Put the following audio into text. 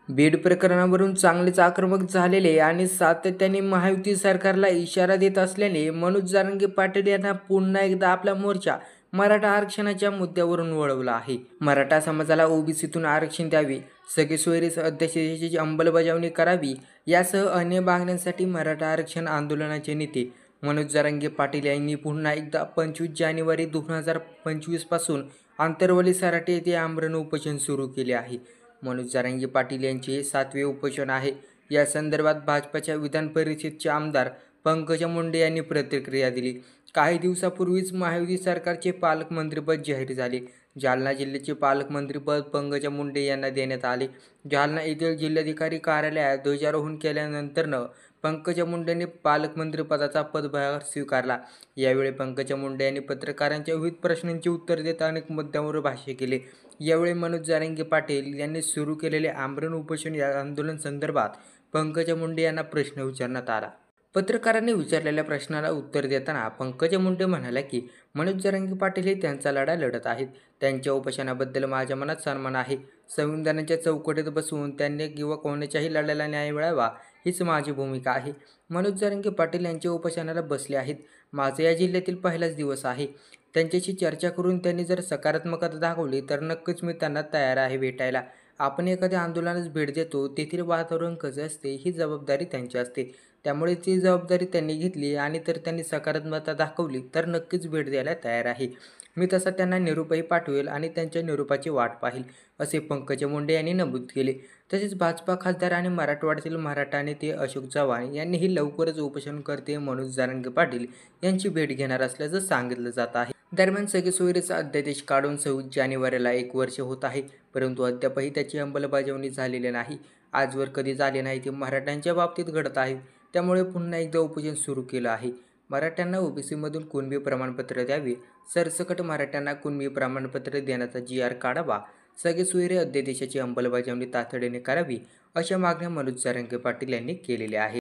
बीड प्रकरणावरून चांगलेच आक्रमक झालेले आणि सातत्याने महायुती सरकारला इशारा देत असल्याने मनोज जरांगे पाटील यांना पुन्हा एकदा आपला मोर्चा मराठा आरक्षणाच्या मुद्द्यावरून वळवला आहे। मराठा समाजाला ओबीसीतून आरक्षण द्यावे, सगळे सोयरे अध्यादेशाची अंमलबजावणी करावी यासह अन्य मागण्यांसाठी मराठा आरक्षण आंदोलनाचे नेते मनोज जरांगे पाटील यांनी पुन्हा एकदा 25 जानेवारी 2025 पासून आंतरवली सराटी येथे आमरण उपोषण सुरू केले आहे। मनोज जरांगे पाटील यांचे हे 7वे उपोषण आहे। या संदर्भात भाजपच्या विधान परिषदेचे आमदार पंकजा मुंडे यांनी प्रतिक्रिया दिली। काही दिवसापूर्वीच महायुती सरकारचे पालकमंत्रीपद जाहीर झाले। जालना जिल्ह्याचे पालकमंत्रीपद पंकजा मुंडे यांना देण्यात आले। जालना येथील जिल्हाधिकारी कार्यालयात ध्वजारोहण केल्यानंतर पंकजा मुंडेंनी पालकमंत्रीपदाचा पदभार स्वीकारला। यावेळी पंकजा मुंडे यांनी पत्रकारांच्या विविध प्रश्नांची उत्तर देत अनेक मुद्द्यांवर भाष्य केले। यावेळी मनोज जरांगे पाटील यांनी सुरू केलेले आमरण उपोषण या आंदोलन संदर्भात पंकजा मुंडे यांना प्रश्न विचारण्यात आला। पत्रकारांनी विचारलेल्या प्रश्नाला उत्तर देताना पंकजा मुंडे म्हणाल्या की मनोज जरांगे पाटील हे त्यांचा लढा लढत आहेत। त्यांच्या उपोषणाबद्दल माझ्या मनात सन्मान आहे। संविधानाच्या चौकटीत बसवून त्यांनी किंवा कोणाच्याही लढ्याला न्याय मिळावा हीच माझी भूमिका आहे। मनोज जरांगे पाटील यांच्या उपोषणाला बसले आहेत। माझा या जिल्ह्यातील पहिलाच दिवस आहे। त्यांच्याशी चर्चा करून त्यांनी जर सकारात्मकता दाखवली तर नक्कीच मी त्यांना तयार आहे भेटायला। आपण एखाद्या आंदोलनास भेट देतो, तेथील वातावरण कसे असते ही जबाबदारी त्यांची असते। त्यामुळे ती जबाबदारी त्यांनी घेतली आणि तर त्यांनी सकारात्मकता दाखवली तर नक्कीच भेट द्यायला तयार आहे। मी तसा त्यांना निरोपही पाठवेल आणि त्यांच्या निरोपाची वाट पाहील, असे पंकजा मुंडे यांनी नमूद केले। तसेच भाजपा खासदार आणि मराठवाड्यातील मराठा नेते अशोक चव्हाण यांनीही लवकरच उपोषणकर्ते मनोज जरांगे पाटील यांची भेट घेणार असल्याचं सांगितलं जात आहे। दरम्यान सगळे सोयरेचा अध्यादेश काढून 26 जानेवारीला 1 वर्ष होत आहे, परंतु अद्यापही त्याची अंमलबजावणी झालेली नाही। आजवर कधी झाले नाही ते मराठ्यांच्या बाबतीत घडत आहे। त्यामुळे पुन्हा एकदा उपोषण सुरू केलं आहे। मराठ्यांना ओबीसीमधून कुणबी प्रमाणपत्र द्यावे, सरसकट मराठ्यांना कुणबी प्रमाणपत्र देण्याचा GR काढावा, सगळे सोयरे अध्यादेशाची अंमलबजावणी तातडीने करावी, अशा मागण्या मनोज जरांगे पाटील यांनी केलेल्या आहेत।